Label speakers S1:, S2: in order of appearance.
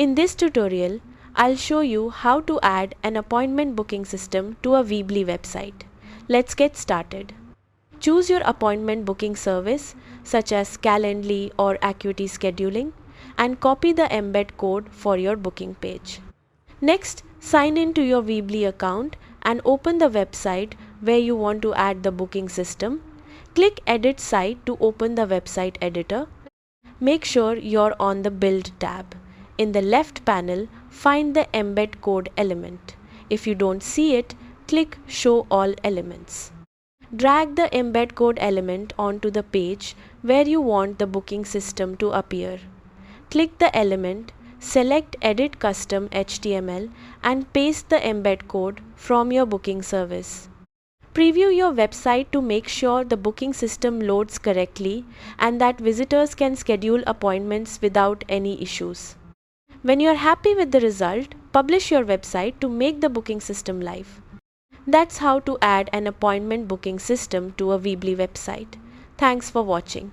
S1: In this tutorial, I'll show you how to add an appointment booking system to a Weebly website. Let's get started. Choose your appointment booking service such as Calendly or Acuity Scheduling and copy the embed code for your booking page. Next, sign in to your Weebly account and open the website where you want to add the booking system. Click Edit Site to open the website editor. Make sure you're on the Build tab. In the left panel, find the Embed Code element. If you don't see it, click Show All Elements. Drag the Embed Code element onto the page where you want the booking system to appear. Click the element, select Edit Custom HTML and paste the embed code from your booking service. Preview your website to make sure the booking system loads correctly and that visitors can schedule appointments without any issues. When you're happy with the result, publish your website to make the booking system live. That's how to add an appointment booking system to a Weebly website. Thanks for watching.